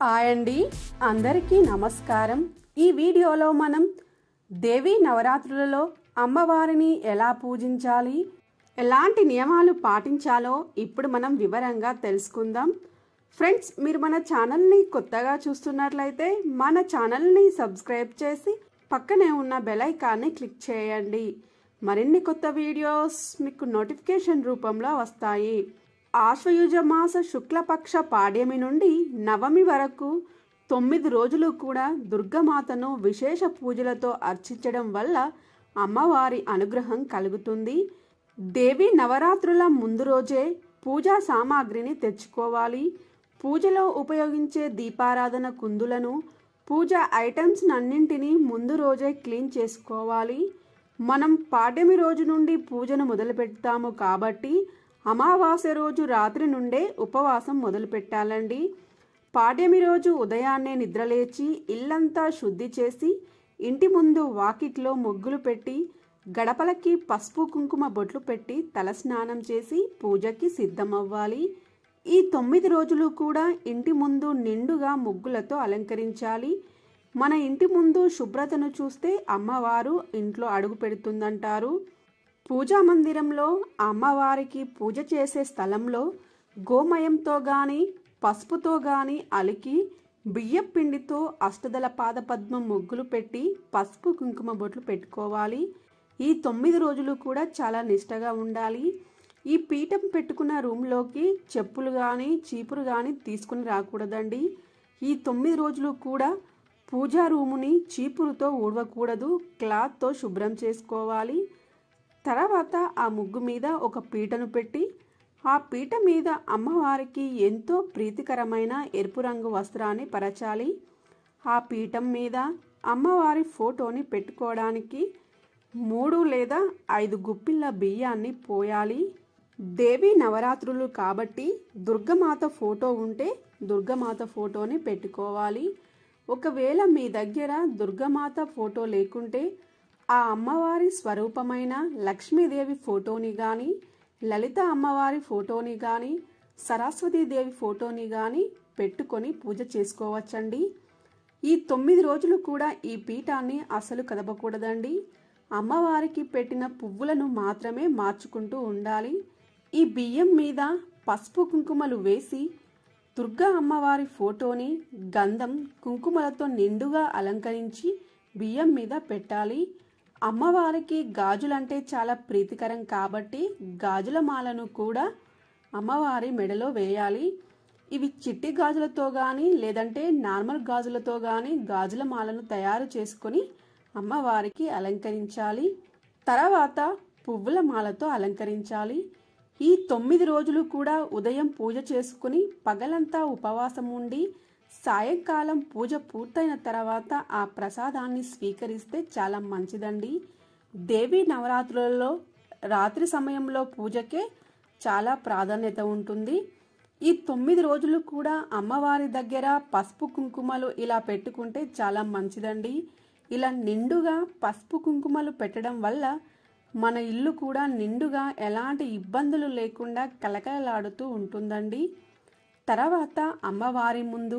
Hi అండి, అందరికీ నమస్కారం. ఈ వీడియోలో మనం దేవీ నవరాత్రులలో అమ్మవారిని ఎలా పూజించాలి, ఎలాంటి నియమాలు పాటించాలో ఇప్పుడు మనం వివరంగా తెలుసుకుందాం. ఫ్రెండ్స్, మీరు మన ఛానల్ని కొత్తగా చూస్తున్నట్లయితే మన ఛానల్ని సబ్స్క్రైబ్ చేసి పక్కనే ఉన్న బెల్ ఐకాన్ని క్లిక్ చేయండి. మరిన్ని కొత్త వీడియోస్ మీకు నోటిఫికేషన్ రూపంలో వస్తాయి. ఆశ్వయుజ మాస శుక్లపక్ష పాడ్యమి నుండి నవమి వరకు 9 రోజులు కూడా దుర్గమాతను విశేష పూజలతో అర్చించడం వల్ల అమ్మవారి అనుగ్రహం కలుగుతుంది. దేవి నవరాత్రుల ముందు రోజే పూజా సామాగ్రిని తెచ్చుకోవాలి. పూజలో ఉపయోగించే దీపారాధన కుందులను, పూజ ఐటమ్స్ అన్నింటినీ ముందు రోజే క్లీన్ చేసుకోవాలి. మనం పాడ్యమి రోజు నుండి పూజను మొదలు పెడతాము కాబట్టి అమావాస్య రోజు రాత్రి నుండే ఉపవాసం మొదలు పెట్టాలండి. పాడ్యమి రోజు ఉదయాన్నే నిద్రలేచి ఇల్లంతా శుద్ధి చేసి ఇంటి ముందు వాకిట్లో ముగ్గులు పెట్టి గడపలకి పసుపు కుంకుమ బొట్లు పెట్టి తలస్నానం చేసి పూజకి సిద్ధమవ్వాలి. ఈ 9 రోజులు కూడా ఇంటి ముందు నిండుగా ముగ్గులతో అలంకరించాలి. మన ఇంటి ముందు శుభ్రతను చూస్తే అమ్మవారు ఇంట్లో అడుగు పెడుతుందంటారు. పూజా మందిరంలో అమ్మవారికి పూజ చేసే స్థలంలో గోమయంతో గాని పసుపుతో గాని అలికి బియ్యం పిండితో అష్టదళ పాదపద్మం ముగ్గులు పెట్టి పసుపు కుంకుమ బొట్లు పెట్టుకోవాలి. ఈ 9 రోజులు కూడా చాలా నిష్టగా ఉండాలి. ఈ పీఠం పెట్టుకున్న రూమ్లోకి చెప్పులు కానీ చీపురు కానీ తీసుకుని రాకూడదండి. ఈ 9 రోజులు కూడా పూజా రూముని చీపురుతో ఊడవకూడదు, క్లాత్తో శుభ్రం చేసుకోవాలి. తర్వాత ఆ ముగ్గు మీద ఒక పీటను పెట్టి ఆ పీట మీద అమ్మవారికి ఎంతో ప్రీతికరమైన ఎరుపు రంగు వస్త్రాన్ని పరచాలి. ఆ పీఠం మీద అమ్మవారి ఫోటోని పెట్టుకోవడానికి 3 లేదా 5 గుప్పిళ్ళ బియ్యాన్ని పోయాలి. దేవి నవరాత్రులు కాబట్టి దుర్గమాత ఫోటో ఉంటే దుర్గమాత ఫోటోని పెట్టుకోవాలి. ఒకవేళ మీ దగ్గర దుర్గమాత ఫోటో లేకుంటే ఆ అమ్మవారి స్వరూపమైన లక్ష్మీదేవి ఫోటోని కానీ, లలిత అమ్మవారి ఫోటోని కానీ, సరస్వతీదేవి ఫోటోని కానీ పెట్టుకొని పూజ చేసుకోవచ్చండి. ఈ 9 రోజులు కూడా ఈ పీఠాన్ని అసలు కదపకూడదండి. అమ్మవారికి పెట్టిన పువ్వులను మాత్రమే మార్చుకుంటూ ఉండాలి. ఈ బియ్యం మీద పసుపు కుంకుమలు వేసి దుర్గా అమ్మవారి ఫోటోని గంధం కుంకుమలతో నిండుగా అలంకరించి బియ్యం మీద పెట్టాలి. అమ్మవారికి గాజులంటే చాలా ప్రీతికరం కాబట్టి గాజుల మాలను కూడా అమ్మవారి మెడలో వేయాలి. ఇవి చిట్టి గాజులతో కానీ లేదంటే నార్మల్ గాజులతో కానీ గాజుల మాలను తయారు చేసుకొని అమ్మవారికి అలంకరించాలి. తర్వాత పువ్వుల మాలతో అలంకరించాలి. ఈ 9 రోజులు కూడా ఉదయం పూజ చేసుకుని పగలంతా ఉపవాసం ఉండి సాయంకాలం పూజ పూర్తయిన తర్వాత ఆ ప్రసాదాన్ని స్వీకరిస్తే చాలా మంచిదండి. దేవి నవరాత్రులలో రాత్రి సమయంలో పూజకే చాలా ప్రాధాన్యత ఉంటుంది. ఈ 9 రోజులు కూడా అమ్మవారి దగ్గర పసుపు కుంకుమలు ఇలా పెట్టుకుంటే చాలా మంచిదండి. ఇలా నిండుగా పసుపు కుంకుమలు పెట్టడం వల్ల మన ఇల్లు కూడా నిండుగా ఎలాంటి ఇబ్బందులు లేకుండా కలకలలాడుతూ ఉంటుందండి. తర్వాత అమ్మవారి ముందు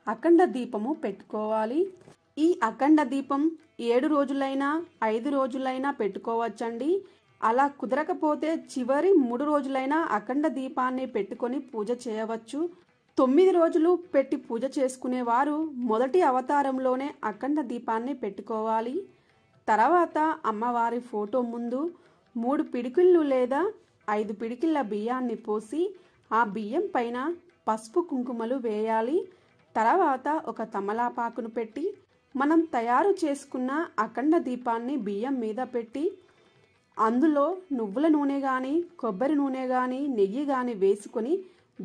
అఖండ దీపము పెట్టుకోవాలి. ఈ అఖండ దీపం 7 రోజులైనా 5 రోజులైనా పెట్టుకోవచ్చండి. అలా కుదరకపోతే చివరి 3 రోజులైనా అఖండ దీపాన్ని పెట్టుకొని పూజ చేయవచ్చు. 9 రోజులు పెట్టి పూజ చేసుకునేవారు మొదటి అవతారంలోనే అఖండ దీపాన్ని పెట్టుకోవాలి. తర్వాత అమ్మవారి ఫోటో ముందు 3 పిడికిళ్ళు లేదా 5 పిడికిళ్ళ బియ్యాన్ని పోసి ఆ బియ్యం పైన పసుపు కుంకుమలు వేయాలి. తర్వాత ఒక తమలాపాకును పెట్టి మనం తయారు చేసుకున్న అఖండ దీపాన్ని బియ్యం మీద పెట్టి అందులో నువ్వుల నూనె కానీ కొబ్బరి నూనె కానీ నెయ్యి కానీ వేసుకొని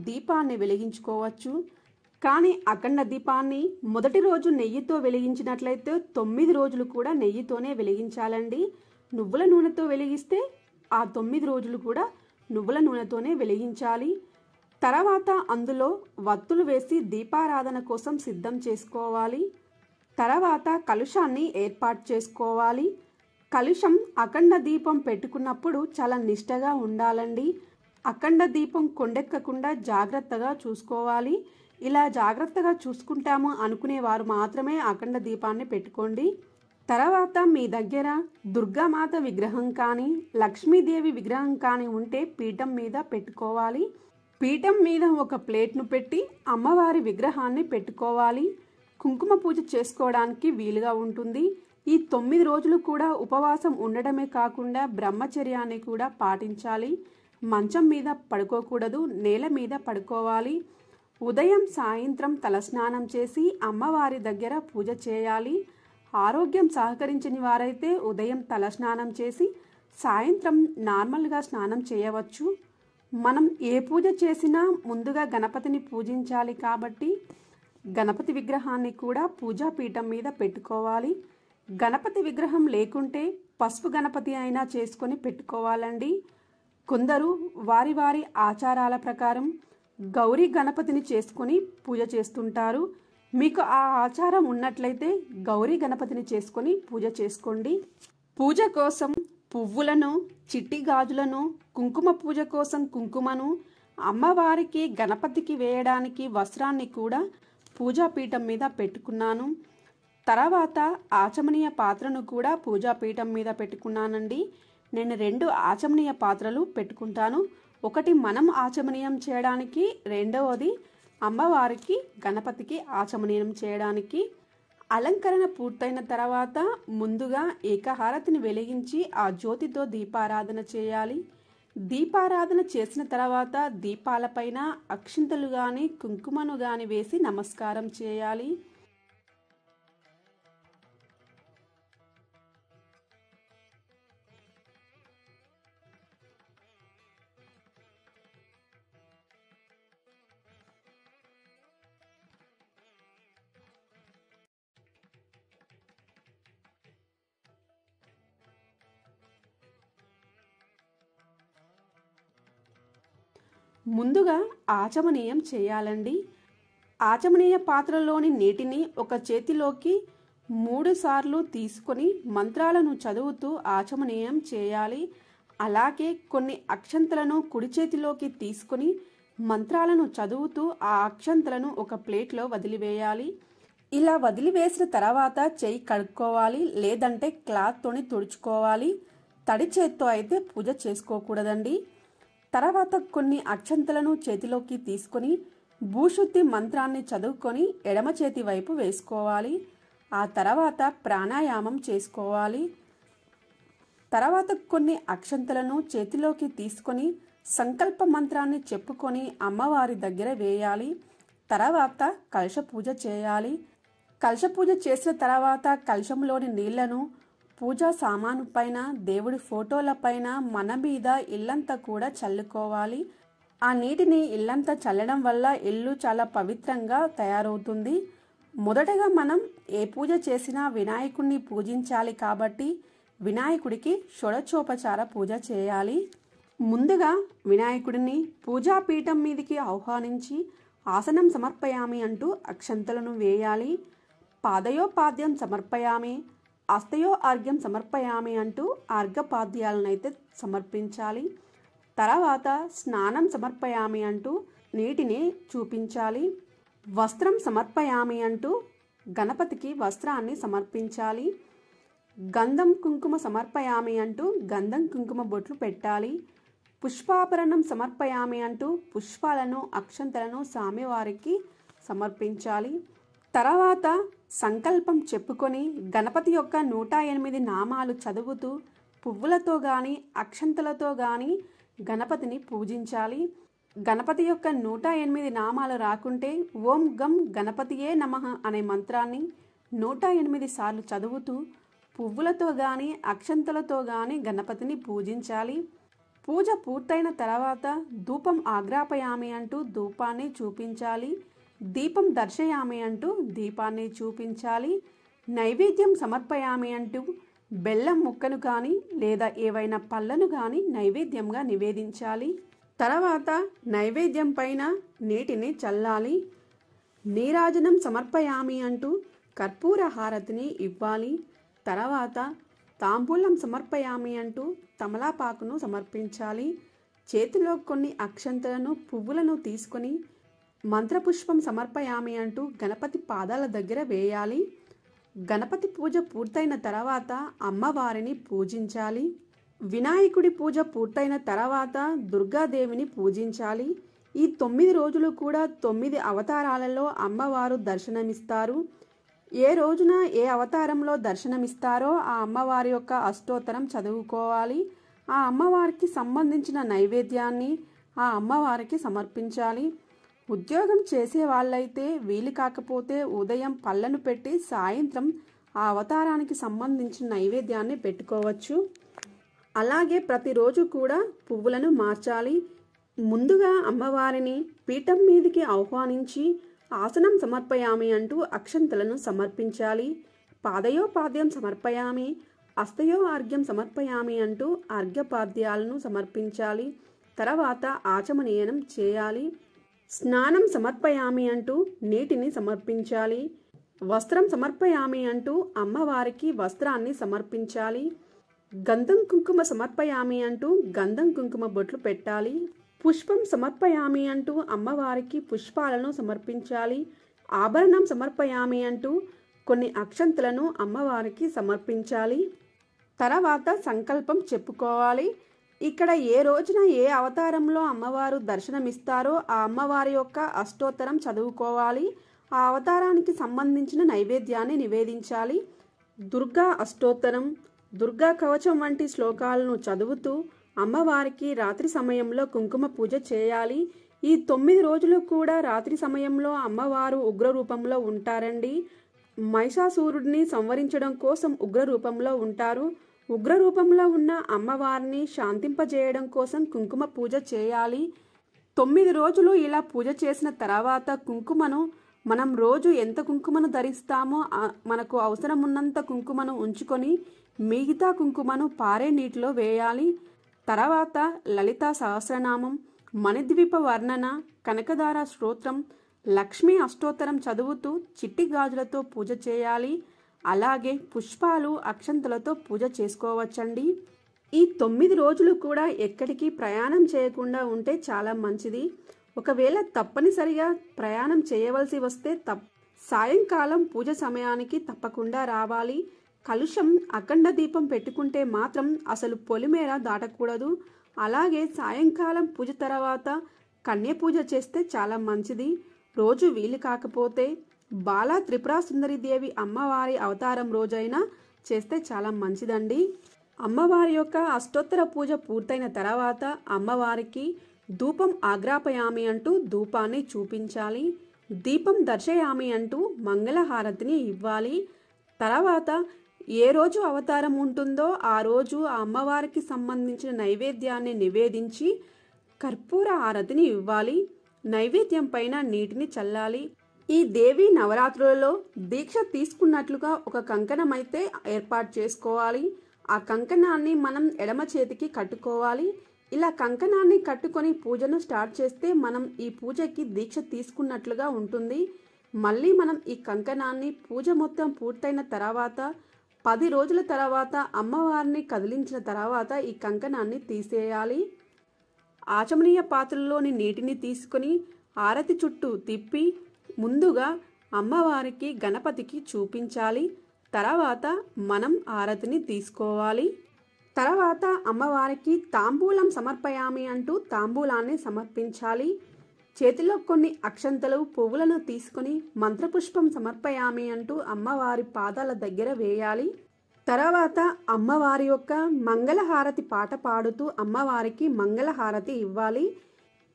దీపాన్ని వెలిగించుకోవచ్చు. కానీ అఖండ దీపాన్ని మొదటి రోజు నెయ్యితో వెలిగించినట్లయితే 9 రోజులు కూడా నెయ్యితోనే వెలిగించాలండి. నువ్వుల నూనెతో వెలిగిస్తే ఆ 9 రోజులు కూడా నువ్వుల నూనెతోనే వెలిగించాలి. తర్వాత అందులో వత్తులు వేసి దీపారాధన కోసం సిద్ధం చేసుకోవాలి. తర్వాత కలుషాన్ని ఏర్పాటు చేసుకోవాలి. కలుషం అఖండ దీపం పెట్టుకున్నప్పుడు చాలా నిష్టగా ఉండాలండి. అఖండ దీపం కొండెక్కకుండా జాగ్రత్తగా చూసుకోవాలి. ఇలా జాగ్రత్తగా చూసుకుంటాము అనుకునేవారు మాత్రమే అఖండ దీపాన్ని పెట్టుకోండి. తర్వాత మీ దగ్గర దుర్గామాత విగ్రహం కానీ లక్ష్మీదేవి విగ్రహం కానీ ఉంటే పీఠం మీద పెట్టుకోవాలి. పీఠం మీద ఒక ప్లేట్ను పెట్టి అమ్మవారి విగ్రహాన్ని పెట్టుకోవాలి. కుంకుమ పూజ చేసుకోవడానికి వీలుగా ఉంటుంది. ఈ 9 రోజులు కూడా ఉపవాసం ఉండడమే కాకుండా బ్రహ్మచర్యాన్ని కూడా పాటించాలి. మంచం మీద పడుకోకూడదు, నేల మీద పడుకోవాలి. ఉదయం సాయంత్రం తలస్నానం చేసి అమ్మవారి దగ్గర పూజ చేయాలి. ఆరోగ్యం సహకరించని వారైతే ఉదయం తలస్నానం చేసి సాయంత్రం నార్మల్గా స్నానం చేయవచ్చు. మనం ఏ పూజ చేసినా ముందుగా గణపతిని పూజించాలి కాబట్టి గణపతి విగ్రహాన్ని కూడా పూజాపీఠం మీద పెట్టుకోవాలి. గణపతి విగ్రహం లేకుంటే పసుపు గణపతి అయినా చేసుకొని పెట్టుకోవాలండి. కొందరు వారి వారి ఆచారాల ప్రకారం గౌరీ గణపతిని చేసుకొని పూజ చేస్తుంటారు. మీకు ఆ ఆచారం ఉన్నట్లయితే గౌరీ గణపతిని చేసుకొని పూజ చేసుకోండి. పూజ కోసం పువ్వులను, చిట్టి గాజులను, కుంకుమ పూజ కోసం కుంకుమను, అమ్మవారికి గణపతికి వేయడానికి వస్త్రాన్ని కూడా పూజాపీఠం మీద పెట్టుకున్నాను. తర్వాత ఆచమనీయ పాత్రను కూడా పూజాపీఠం మీద పెట్టుకున్నానండి. నేను 2 ఆచమనీయ పాత్రలు పెట్టుకుంటాను. ఒకటి మనం ఆచమనీయం చేయడానికి, రెండవది అమ్మవారికి గణపతికి ఆచమనీయం చేయడానికి. అలంకరణ పూర్తయిన తర్వాత ముందుగా ఏకహారతిని వెలిగించి ఆ జ్యోతితో దీపారాధన చేయాలి. దీపారాధన చేసిన తర్వాత దీపాలపైన అక్షింతలు గాని కుంకుమను గాని వేసి నమస్కారం చేయాలి. ముందుగా ఆచమనీయం చేయాలండి. ఆచమనీయ పాత్రలోని నీటిని ఒక చేతిలోకి 3 సార్లు తీసుకొని మంత్రాలను చదువుతూ ఆచమనీయం చేయాలి. అలాగే కొన్ని అక్షంతలను కుడి చేతిలోకి తీసుకొని మంత్రాలను చదువుతూ ఆ అక్షంతలను ఒక ప్లేట్లో వదిలివేయాలి. ఇలా వదిలివేసిన తర్వాత చెయ్యి కడుక్కోవాలి, లేదంటే క్లాత్తోని తుడుచుకోవాలి. తడి చేత్తో అయితే పూజ చేసుకోకూడదండి. తర్వాత కొన్ని అక్షంతలను చేతిలోకి తీసుకొని భూశుద్ధి మంత్రాన్ని చదువుకొని ఎడమ చేతి వైపు వేసుకోవాలి. ఆ తర్వాత ప్రాణాయామం చేసుకోవాలి. తర్వాత కొన్ని అక్షంతలను చేతిలోకి తీసుకొని సంకల్ప మంత్రాన్ని చెప్పుకొని అమ్మవారి దగ్గర వేయాలి. తర్వాత కలశ పూజ చేయాలి. కలశ పూజ చేసిన తర్వాత కలశంలోని నీళ్లను పూజా సామాను పైన, దేవుడి ఫోటోల పైన, మన మీద, ఇల్లంతా కూడా చల్లుకోవాలి. ఆ నీటిని ఇల్లంతా చల్లడం వల్ల ఇల్లు చాలా పవిత్రంగా తయారవుతుంది. మొదటగా మనం ఏ పూజ చేసినా వినాయకుడిని పూజించాలి కాబట్టి వినాయకుడికి షోడశోపచార పూజ చేయాలి. ముందుగా వినాయకుడిని పూజాపీఠం మీదికి ఆహ్వానించి ఆసనం సమర్పయామి అంటూ అక్షంతలను వేయాలి. పాదయోపాద్యం సమర్పయామి, అస్తయో అర్ఘ్యం సమర్పయామి అంటూ అర్ఘపాద్యాలనైతే సమర్పించాలి. తర్వాత స్నానం సమర్పయామి అంటూ నీటిని చూపించాలి. వస్త్రం సమర్పయామి అంటూ గణపతికి వస్త్రాన్ని సమర్పించాలి. గంధం కుంకుమ సమర్పయామి అంటూ గంధం కుంకుమ బొట్లు పెట్టాలి. పుష్పాభరణం సమర్పయామి అంటూ పుష్పాలను, అక్షంతలను స్వామివారికి సమర్పించాలి. తర్వాత సంకల్పం చెప్పుకొని గణపతి యొక్క 108 నామాలు చదువుతూ పువ్వులతో గాని అక్షంతలతో గాని గణపతిని పూజించాలి. గణపతి యొక్క 108 నామాలు రాకుంటే ఓం గం గణపతియే నమః అనే మంత్రాన్ని 108 సార్లు చదువుతూ పువ్వులతో గాని అక్షంతలతో గాని గణపతిని పూజించాలి. పూజ పూర్తయిన తర్వాత ధూపం ఆగ్రాపయామి అంటూ ధూపాన్ని చూపించాలి. దీపం దర్శయామి అంటూ దీపాన్ని చూపించాలి. నైవేద్యం సమర్పయామి అంటూ బెల్లం ముక్కను కానీ లేదా ఏవైనా పళ్ళను కానీ నైవేద్యంగా నివేదించాలి. తర్వాత నైవేద్యం పైన నీటిని చల్లాలి. నీరాజనం సమర్పయామి అంటూ కర్పూర హారతిని ఇవ్వాలి. తర్వాత తాంబూలం సమర్పయామి అంటూ తమలాపాకును సమర్పించాలి. చేతిలో కొన్ని అక్షంతలను, పువ్వులను తీసుకొని మంత్రపుష్పం సమర్పయామి అంటూ గణపతి పాదాల దగ్గర వేయాలి. గణపతి పూజ పూర్తయిన తర్వాత అమ్మవారిని పూజించాలి. వినాయకుడి పూజ పూర్తయిన తర్వాత దుర్గాదేవిని పూజించాలి. ఈ 9 రోజులు కూడా 9 అవతారాలలో అమ్మవారు దర్శనమిస్తారు. ఏ రోజున ఏ అవతారంలో దర్శనమిస్తారో ఆ అమ్మవారి యొక్క అష్టోత్తరం చదువుకోవాలి. ఆ అమ్మవారికి సంబంధించిన నైవేద్యాన్ని ఆ అమ్మవారికి సమర్పించాలి. ఉద్యోగం చేసే వాళ్ళైతే వీలు కాకపోతే ఉదయం పళ్ళను పెట్టి సాయంత్రం ఆ అవతారానికి సంబంధించిన నైవేద్యాన్ని పెట్టుకోవచ్చు. అలాగే ప్రతిరోజు కూడా పువ్వులను మార్చాలి. ముందుగా అమ్మవారిని పీఠం మీదికి ఆహ్వానించి ఆసనం సమర్పయామి అంటూ అక్షంతలను సమర్పించాలి. పాదయోపాద్యం సమర్పయామి, అస్తయో అర్ఘ్యం సమర్పయామి అంటూ అర్ఘ్యపాద్యాలను సమర్పించాలి. తర్వాత ఆచమనీయనం చేయాలి. స్నానం సమర్పయామి అంటూ నీటిని సమర్పించాలి. వస్త్రం సమర్పయామి అంటూ అమ్మవారికి వస్త్రాన్ని సమర్పించాలి. గంధం కుంకుమ సమర్పయామి అంటూ గంధం కుంకుమ బొట్లు పెట్టాలి. పుష్పం సమర్పయామి అంటూ అమ్మవారికి పుష్పాలను సమర్పించాలి. ఆభరణం సమర్పయామి అంటూ కొన్ని అక్షంతలను అమ్మవారికి సమర్పించాలి. తర్వాత సంకల్పం చెప్పుకోవాలి. ఇక్కడ ఏ రోజున ఏ అవతారంలో అమ్మవారు దర్శనమిస్తారో ఆ అమ్మవారి యొక్క అష్టోత్తరం చదువుకోవాలి. ఆ అవతారానికి సంబంధించిన నైవేద్యాన్ని నివేదించాలి. దుర్గా అష్టోత్తరం, దుర్గా కవచం వంటి శ్లోకాలను చదువుతూ అమ్మవారికి రాత్రి సమయంలో కుంకుమ పూజ చేయాలి. ఈ 9 రోజులు కూడా రాత్రి సమయంలో అమ్మవారు ఉగ్ర రూపంలో ఉంటారండి. మహిషాసురుడిని సంవరించడం కోసం ఉగ్ర రూపంలో ఉంటారు. ఉగ్ర రూపంలో ఉన్న అమ్మవారిని శాంతింపజేయడం కోసం కుంకుమ పూజ చేయాలి. 9 రోజులు ఇలా పూజ చేసిన తర్వాత కుంకుమను మనం రోజు ఎంత కుంకుమను ధరిస్తామో మనకు అవసరం ఉన్నంత కుంకుమను ఉంచుకొని మిగతా కుంకుమను పారే నీటిలో వేయాలి. తర్వాత లలితా సహస్రనామం, మణిద్వీప వర్ణన, కనకదార స్తోత్రం, లక్ష్మీ అష్టోత్తరం చదువుతూ చిట్టి గాజులతో పూజ చేయాలి. అలాగే పుష్పాలు అక్షంతలతో పూజ చేసుకోవచ్చండి. ఈ 9 రోజులు కూడా ఎక్కడికి ప్రయాణం చేయకుండా ఉంటే చాలా మంచిది. ఒకవేళ తప్పనిసరిగా ప్రయాణం చేయవలసి వస్తే సాయంకాలం పూజ సమయానికి తప్పకుండా రావాలి. కలుషం అఖండ దీపం పెట్టుకుంటే మాత్రం అసలు పొలిమేర దాటకూడదు. అలాగే సాయంకాలం పూజ తర్వాత కన్య పూజ చేస్తే చాలా మంచిది. రోజు వీలు కాకపోతే బాలా త్రిపురా సుందరిదేవి అమ్మవారి అవతారం రోజైనా చేస్తే చాలా మంచిదండి. అమ్మవారి యొక్క అష్టోత్తర పూజ పూర్తయిన తర్వాత అమ్మవారికి ధూపం ఆగ్రాపయామి అంటూ ధూపాన్ని చూపించాలి. దీపం దర్శయామి అంటూ మంగళహారతిని ఇవ్వాలి. తర్వాత ఏ రోజు అవతారం ఉంటుందో ఆ రోజు ఆ అమ్మవారికి సంబంధించిన నైవేద్యాన్ని నివేదించి కర్పూర హారతిని ఇవ్వాలి. నైవేద్యం పైన నీటిని చల్లాలి. ఈ దేవి నవరాత్రులలో దీక్ష తీసుకున్నట్లుగా ఒక కంకణం అయితే ఏర్పాటు చేసుకోవాలి. ఆ కంకణాన్ని మనం ఎడమ చేతికి కట్టుకోవాలి. ఇలా కంకణాన్ని కట్టుకొని పూజను స్టార్ట్ చేస్తే మనం ఈ పూజకి దీక్ష తీసుకున్నట్లుగా ఉంటుంది. మళ్ళీ మనం ఈ కంకణాన్ని పూజ మొత్తం పూర్తయిన తర్వాత 10 రోజుల తర్వాత అమ్మవారిని కదిలించిన తర్వాత ఈ కంకణాన్ని తీసేయాలి. ఆచమనీయ పాత్రలోని నీటిని తీసుకొని ఆరతి చుట్టూ తిప్పి ముందుగా అమ్మవారికి గణపతికి చూపించాలి. తర్వాత మనం ఆరతిని తీసుకోవాలి. తర్వాత అమ్మవారికి తాంబూలం సమర్పయామి అంటూ తాంబూలాన్ని సమర్పించాలి. చేతిలో కొన్ని అక్షంతలు పువ్వులను తీసుకొని మంత్రపుష్పం సమర్పయామి అంటూ అమ్మవారి పాదాల దగ్గర వేయాలి. తర్వాత అమ్మవారి యొక్క మంగళహారతి పాట పాడుతూ అమ్మవారికి మంగళహారతి ఇవ్వాలి.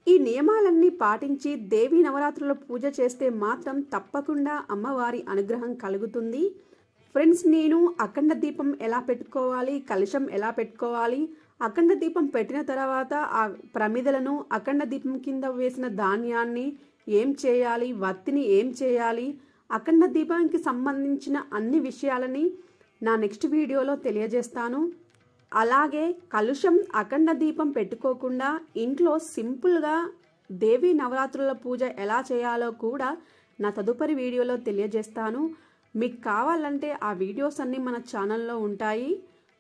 ఈ నియమాలన్నీ పాటించి దేవీ నవరాత్రుల పూజ చేస్తే మాత్రం తప్పకుండా అమ్మవారి అనుగ్రహం కలుగుతుంది. ఫ్రెండ్స్, నేను అఖండ దీపం ఎలా పెట్టుకోవాలి, కలశం ఎలా పెట్టుకోవాలి, అఖండ దీపం పెట్టిన తర్వాత ఆ ప్రమిదలను అఖండ దీపం కింద వేసిన ధాన్యాన్ని ఏం చేయాలి, వత్తిని ఏం చేయాలి, అఖండ దీపానికి సంబంధించిన అన్ని విషయాలని నా నెక్స్ట్ వీడియోలో తెలియజేస్తాను. అలాగే కలుషం అఖండ దీపం పెట్టుకోకుండా ఇంట్లో సింపుల్గా దేవీ నవరాత్రుల పూజ ఎలా చేయాలో కూడా నా తదుపరి వీడియోలో తెలియజేస్తాను. మీకు కావాలంటే ఆ వీడియోస్ అన్నీ మన ఛానల్లో ఉంటాయి,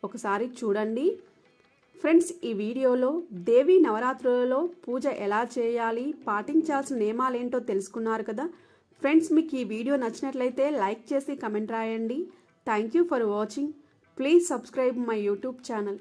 ఒకసారి చూడండి. ఫ్రెండ్స్, ఈ వీడియోలో దేవీ నవరాత్రులలో పూజ ఎలా చేయాలి, పాటించాల్సిన నియమాలేంటో తెలుసుకున్నారు కదా. ఫ్రెండ్స్, మీకు ఈ వీడియో నచ్చినట్లయితే లైక్ చేసి కమెంట్ రాయండి. Thank you for watching. Please subscribe my YouTube channel.